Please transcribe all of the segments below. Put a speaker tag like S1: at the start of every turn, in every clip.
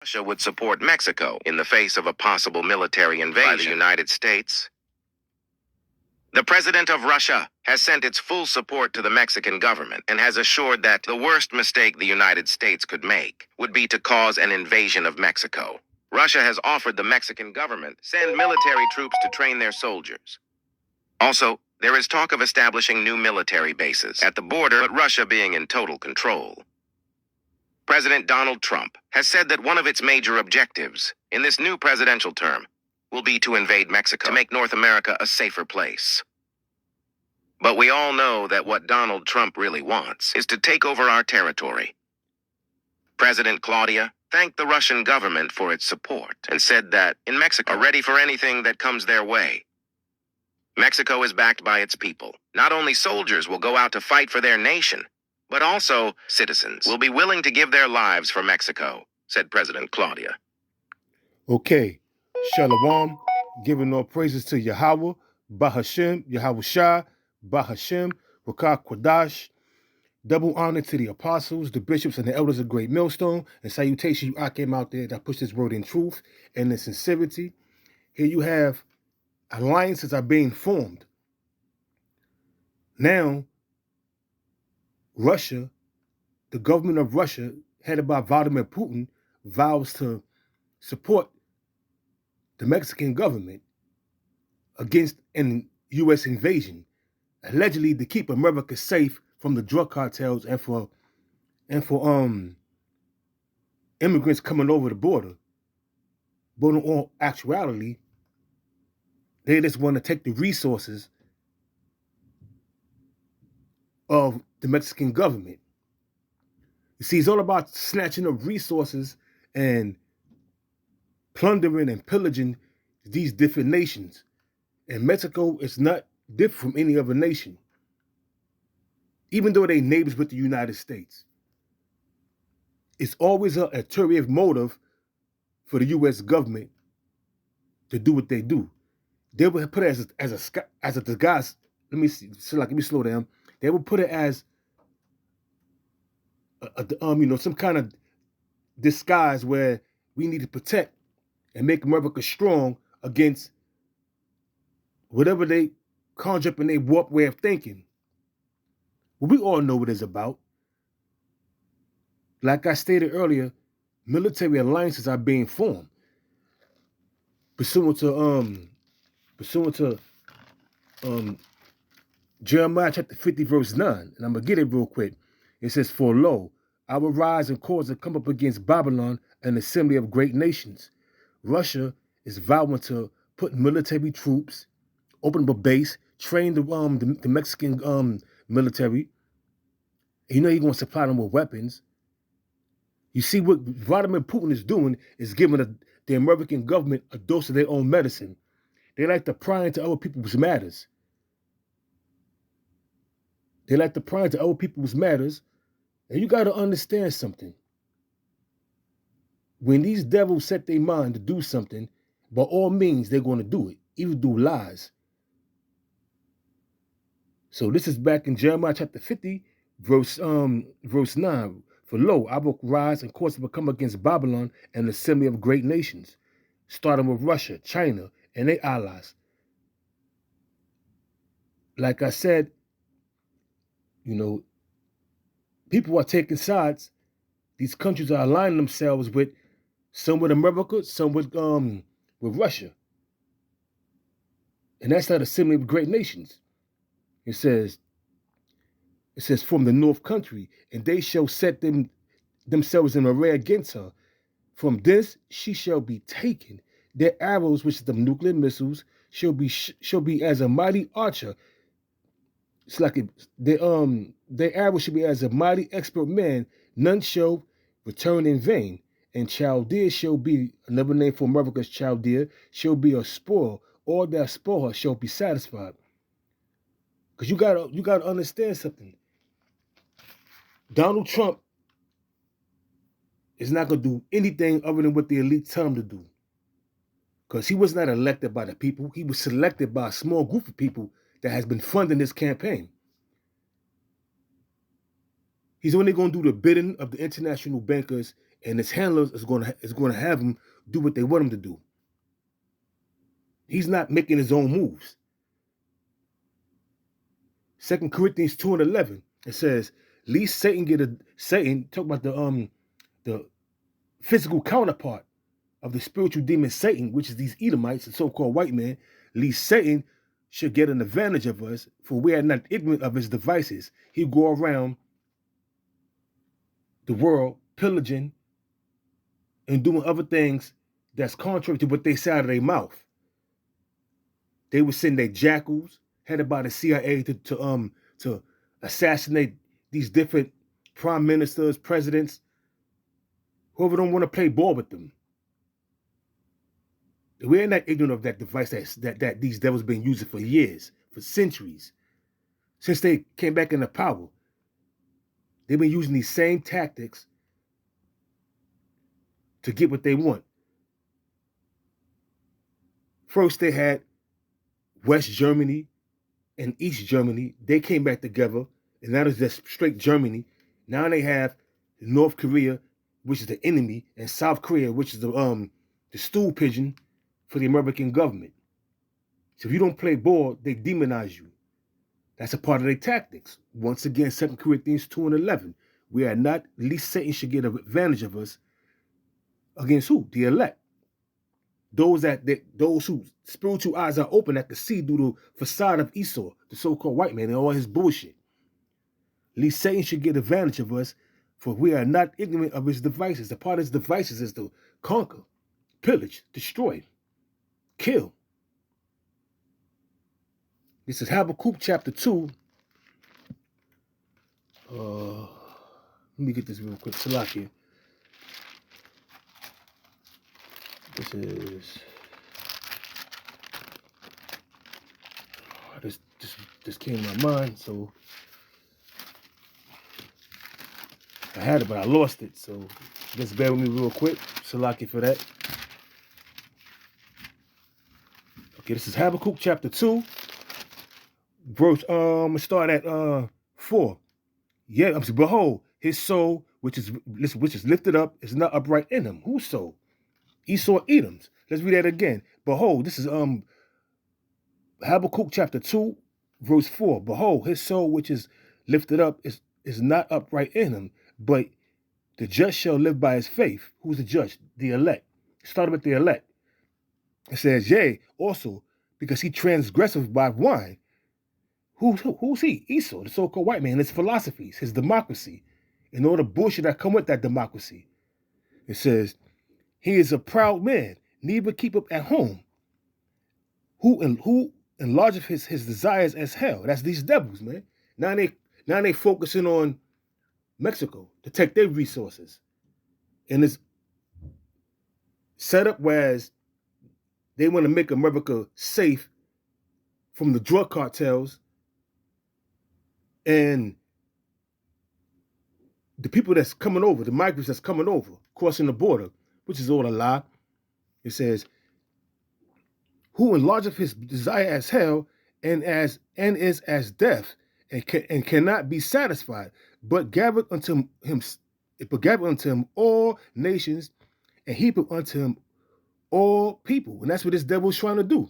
S1: Russia would support Mexico in the face of a possible military invasion by the United States. The president of Russia has sent its full support to the Mexican government and has assured that the worst mistake the United States could make would be to cause an invasion of Mexico. Russia has offered the Mexican government send military troops to train their soldiers. Also, there is talk of establishing new military bases at the border, but Russia being in total control. President Donald Trump has said that one of its major objectives in this new presidential term will be to invade Mexico to make North America a safer place. But we all know that what Donald Trump really wants is to take over our territory. President Claudia thanked the Russian government for its support and said that in Mexico are ready for anything that comes their way. Mexico is backed by its people. Not only soldiers will go out to fight for their nation, but also citizens will be willing to give their lives for Mexico, said President Claudia.
S2: Okay, Shalom, giving all praises to Yahweh, Bahashem, Yahweh Shah, Bahashem, Rakah Quadash. Double honor to the apostles, the bishops, and the elders of Great Millstone, and salutation you Akim out there that push this word in truth and in sincerity. Here you have alliances are being formed. Now, Russia, the government of Russia, headed by Vladimir Putin, vows to support the Mexican government against an U.S. invasion, allegedly to keep America safe from the drug cartels and for immigrants coming over the border. But in all actuality, they just want to take the resources of the Mexican government. You see, it's all about snatching up resources and plundering and pillaging these different nations. And Mexico is not different from any other nation, even though they're neighbors with the United States. It's always an ulterior motive for the U.S. government to do what they do. They will put it as a disguise. Let me slow down. They will put it as some kind of disguise where we need to protect and make America strong against whatever they conjure up in their warped way of thinking. Well, we all know what it's about. Like I stated earlier, military alliances are being formed pursuant to Jeremiah chapter 50, verse 9. And I'm going to get it real quick. It says, "For lo, I will rise and cause to come up against Babylon, an assembly of great nations." Russia is vowing to put military troops, open up a base, train the Mexican military. And you know you're going to supply them with weapons. You see, what Vladimir Putin is doing is giving the American government a dose of their own medicine. They like to pry into other people's matters. And you got to understand something. When these devils set their mind to do something, by all means, they're going to do it, even through lies. So this is back in Jeremiah chapter 50, verse 9. "For lo, I will rise and cause to come against Babylon and the assembly of great nations," starting with Russia, China, and their allies. Like I said, people are taking sides. These countries are aligning themselves with some with America, some with Russia. And that's not assembly of great nations. It says, "From the north country, and they shall set themselves in array against her. From this she shall be taken. Their arrows, which is the nuclear missiles, shall be as a mighty archer. It's like their arrows should be as a mighty expert man. None shall return in vain. And Chaldea shall be," another name for America's Chaldea, "shall be a spoil. All that spoil her shall be satisfied." Because you gotta understand something. Donald Trump is not going to do anything other than what the elite tell him to do. Because he was not elected by the people. He was selected by a small group of people that has been funding this campaign. He's only going to do the bidding of the international bankers and his handlers is going to have him do what they want him to do. He's not making his own moves. 2 Corinthians 2:11, it says, "Lest Satan talk about the physical counterpart of the spiritual demon Satan, which is these Edomites, the so-called white man, lest Satan should get an advantage of us, for we are not ignorant of his devices. He go around the world pillaging and doing other things that's contrary to what they say out of their mouth. They would send their jackals, headed by the CIA, to assassinate these different prime ministers, presidents, whoever don't want to play ball with them. We're not ignorant of that device that these devils been using for years, for centuries. Since they came back into power, they've been using these same tactics to get what they want. First, they had West Germany and East Germany. They came back together, and now it's just straight Germany. Now they have North Korea, which is the enemy, and South Korea, which is the stool pigeon for the American government. So if you don't play ball, they demonize you. That's a part of their tactics. Once again, 2 Corinthians 2:11. We are not, least Satan should get an advantage of us. Against who? The elect. Those whose spiritual eyes are open that can see through the facade of Esau, the so-called white man, and all his bullshit. Least Satan should get advantage of us, for we are not ignorant of his devices. The part of his devices is to conquer, pillage, destroy, kill. This is Habakkuk chapter 2. Let me get this real quick. Salakia. This came to my mind, so I had it, but I lost it. So just bear with me real quick. Salakia for that. Okay, this is Habakkuk chapter 2. Verse, I'm gonna start at 4. Yeah, I'm saying, behold, his soul, which is lifted up, is not upright in him. Whose soul? Esau Edom's. Let's read that again. Behold, this is Habakkuk chapter 2, verse 4. Behold, his soul which is lifted up is not upright in him, but the just shall live by his faith. Who's the just? The elect. Started with the elect. It says, yea, also, because he transgresseth by wine. Who's he? Esau, the so-called white man, his philosophies, his democracy, and all the bullshit that come with that democracy. It says, he is a proud man, neither keepeth at home. Who enlargeth his desires as hell. That's these devils, man. Now they focusing on Mexico to take their resources. And it's set up whereas they want to make America safe from the drug cartels and the people that's coming over, the migrants that's coming over, crossing the border, which is all a lie. It says, who enlargeth his desire as hell and is as death and cannot be satisfied, but gathereth unto him all nations and heapeth unto him all people. And that's what this devil's trying to do.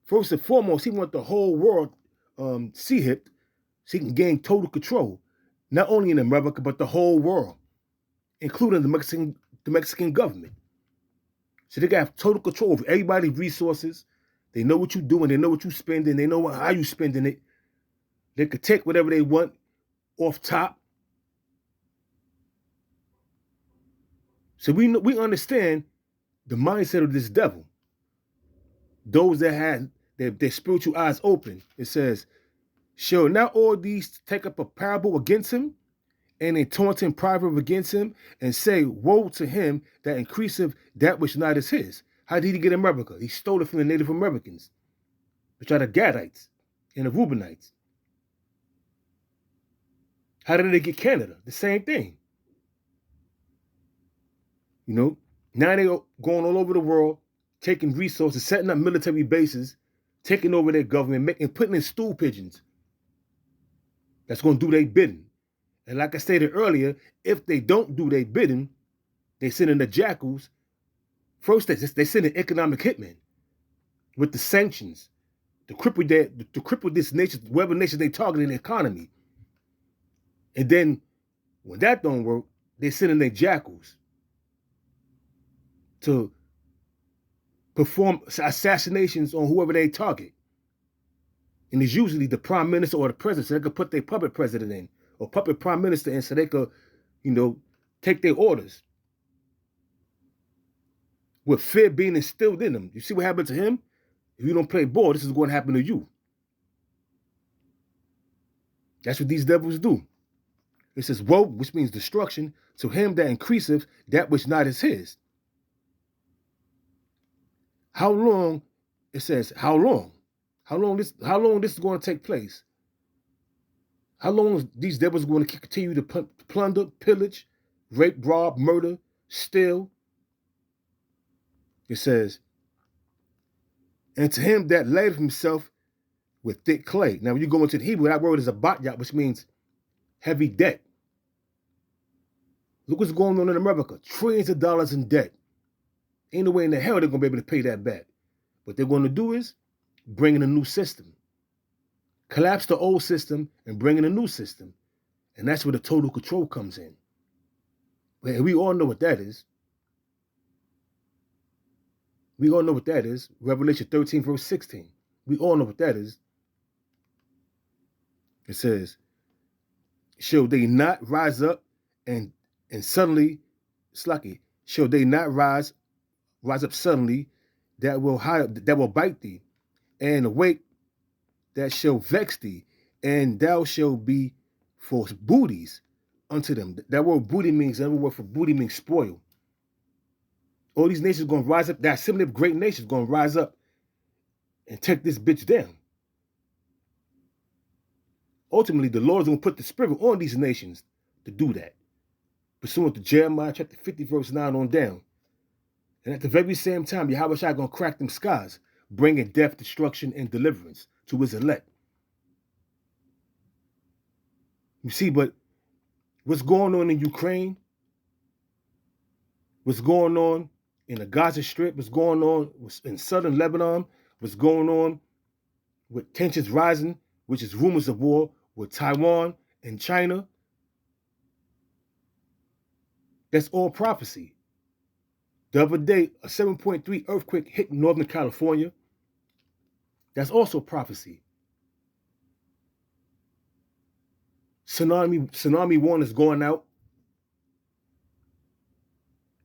S2: First and foremost, he wants the whole world see hit so he can gain total control, not only in America, but the whole world, including the Mexican government. So they got total control over everybody's resources. They know what you're doing. They know what you're spending. They know how you're spending it. They could take whatever they want off top. So we understand the mindset of this devil. Those that had their spiritual eyes open. It says, shall now all these take up a parable against him, and a taunting proverb against him, and say, woe to him that increaseth that which not is his. How did he get America? He stole it from the Native Americans, which are the Gadites and the Reubenites. How did they get Canada? The same thing. You know, now they're going all over the world, taking resources, setting up military bases, taking over their government, and putting in stool pigeons that's going to do their bidding. And like I stated earlier, if they don't do their bidding, They send in the jackals. First, they send in economic hitmen with the sanctions to cripple this nation, whatever nation they target in the economy. And then when that don't work, they send in their jackals to perform assassinations on whoever they target. And it's usually the prime minister or the president, so they could put their puppet president in or puppet prime minister in so they could, take their orders. With fear being instilled in them. You see what happened to him? If you don't play ball, this is going to happen to you. That's what these devils do. It says, woe, which means destruction, to him that increaseth that which not is his. How long? It says, how long? How long this is going to take place? How long is these devils going to continue to plunder, pillage, rape, rob, murder, steal? It says, and to him that ladeth himself with thick clay. Now, when you go into the Hebrew, that word is a batyat, which means heavy debt. Look what's going on in America. Trillions of dollars in debt. Ain't no way in the hell they're going to be able to pay that back. What they're going to do is bring in a new system. Collapse the old system and bring in a new system. And that's where the total control comes in. And we all know what that is. We all know what that is. Revelation 13, verse 16. We all know what that is. It says, shall they not rise up and suddenly, Slucky, shall they not rise up suddenly that will bite thee, and awake that shall vex thee, and thou shalt be for booties unto them. That word booty means, another word for booty means spoil. All these nations going to rise up, that assembly of great nations going to rise up and take this bitch down. Ultimately, the Lord is going to put the spirit on these nations to do that. Pursuant to Jeremiah chapter 50, verse 9 on down. And at the very same time, Yahweh Shai going to crack them skies, bringing death, destruction, and deliverance to his elect. You see, but what's going on in Ukraine, what's going on in the Gaza Strip, what's going on in southern Lebanon, what's going on with tensions rising, which is rumors of war with Taiwan and China, that's all prophecy. The other day, a 7.3 earthquake hit Northern California. That's also prophecy. Tsunami warning is going out.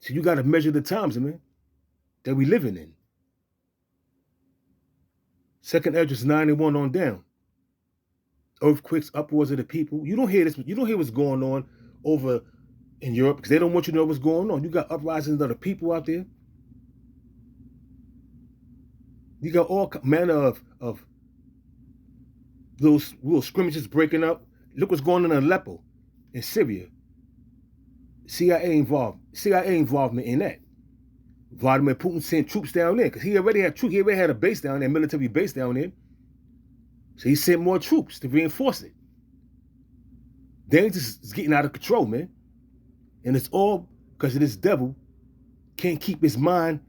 S2: So you got to measure the times, man, that we living in. 2nd Esdras 9:1 on down. Earthquakes, upwards of the people. You don't hear this. You don't hear what's going on over in Europe because they don't want you to know what's going on. You got uprisings of the people out there. You got all manner of those little scrimmages breaking up. Look what's going on in Aleppo, in Syria. CIA involvement in that. Vladimir Putin sent troops down there because he already had a base down there, military base down there. So he sent more troops to reinforce it. Things is getting out of control, man. And it's all because of this devil can't keep his mind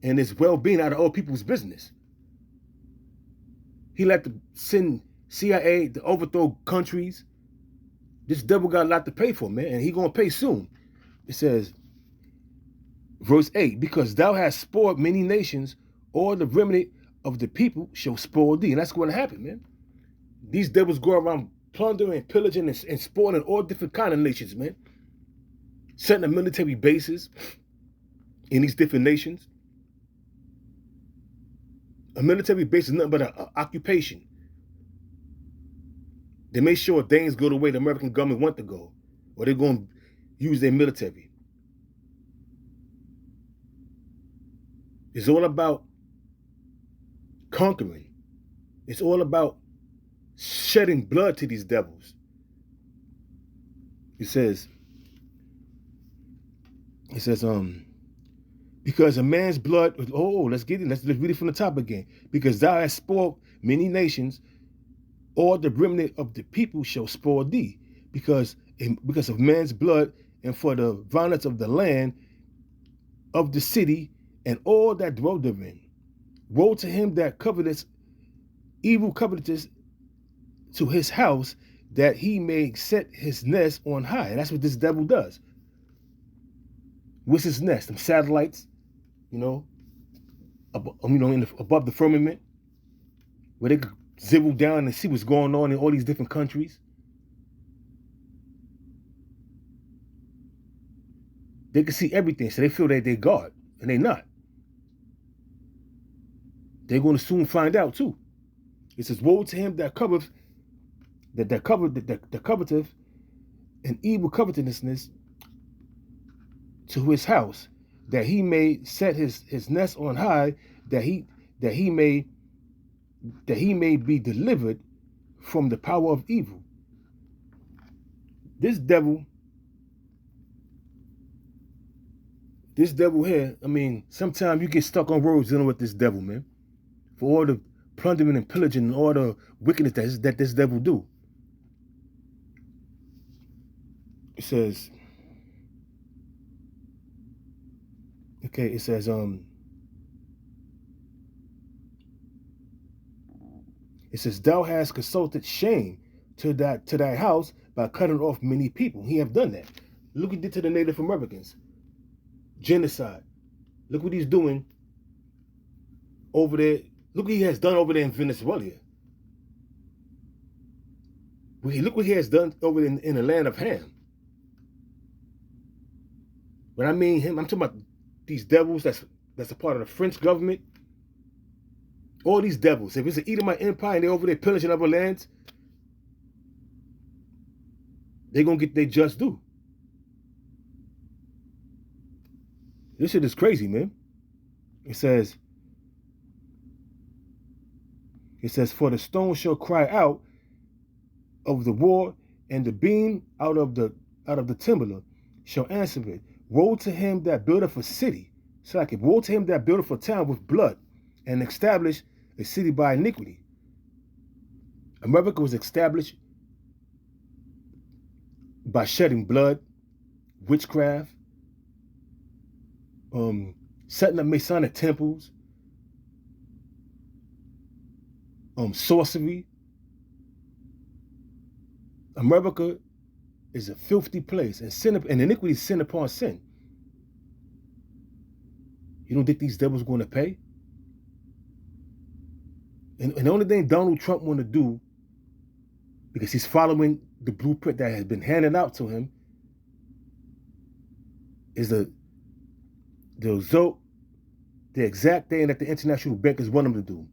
S2: and his well-being out of all people's business. He like to send CIA to overthrow countries. This devil got a lot to pay for, man, and he gonna pay soon. It says, verse 8, because thou hast spoiled many nations, all the remnant of the people shall spoil thee. And that's going to happen, man. These devils go around plundering and pillaging and spoiling all different kind of nations, man. Setting up military bases in these different nations. A military base is nothing but an occupation. They make sure things go the way the American government want to go, or they're going to use their military. It's all about conquering. It's all about shedding blood to these devils. It says, because a man's blood, let's read it from the top again. Because thou hast spoiled many nations, all the remnant of the people shall spoil thee. Because because of man's blood, and for the violence of the land, of the city, and all that dwell therein. Woe to him that coveteth evil covetous to his house, that he may set his nest on high. And that's what this devil does. What's his nest? Them satellites, above the firmament, where they could zibble down and see what's going on in all these different countries. They can see everything, so they feel that they're God, and they're not. They're going to soon find out too. It says, "Woe to him that coveteth, that coveteth an evil covetousness to his house, that he may set his nest on high, that he may be delivered from the power of evil." This devil here, sometimes you get stuck on roads dealing with this devil, man. For all the plundering and pillaging and all the wickedness that this devil do. It says, "Thou hast consulted shame to thy house by cutting off many people." He have done that. Look what he did to the Native Americans. Genocide. Look what he's doing over there. Look what he has done over there in Venezuela. Look what he has done over in the land of Ham. When I mean him, I'm talking about these devils that's a part of the French government. All these devils. If it's an Edomite empire and they're over there pillaging other lands, they're going to get their just due. This shit is crazy, man. It says, "For the stone shall cry out of the war, and the beam out of the timber shall answer it. Woe to him that buildeth a city." It's like, woe to him that buildeth a town with blood, and establish a city by iniquity. America was established by shedding blood, witchcraft, setting up Masonic temples, sorcery. America is a filthy place, and sin and iniquity is sin upon sin. You don't think these devils are going to pay? And the only thing Donald Trump want to do, because he's following the blueprint that has been handed out to him, is the exact thing that the international bankers want him to do.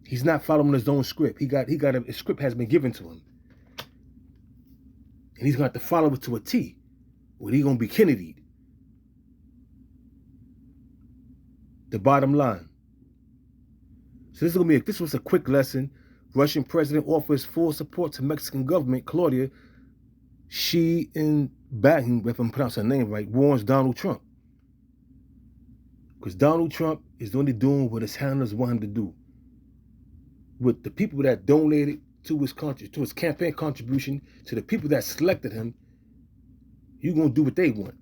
S2: He's not following his own script. A script has been given to him. And he's going to have to follow it to a T, or he's going to be Kennedy'd. The bottom line. So this was a quick lesson. Russian president offers full support to Mexican government. Claudia, she in Batten, if I'm pronouncing her name right, warns Donald Trump. Because Donald Trump is only doing what his handlers want him to do. With the people that donated to his campaign contribution, to the people that selected him, you're going to do what they want.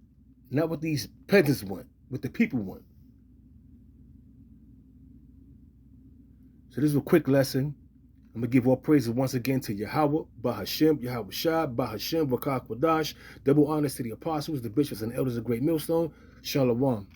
S2: Not what these peasants want, what the people want. So this is a quick lesson. I'm going to give all praises once again to Yahweh, Bahashem, Yahweh Shah, Bahashem, Vakak Wadash. Double honors to the apostles, the bishops, and elders of Great Millstone. Shalom.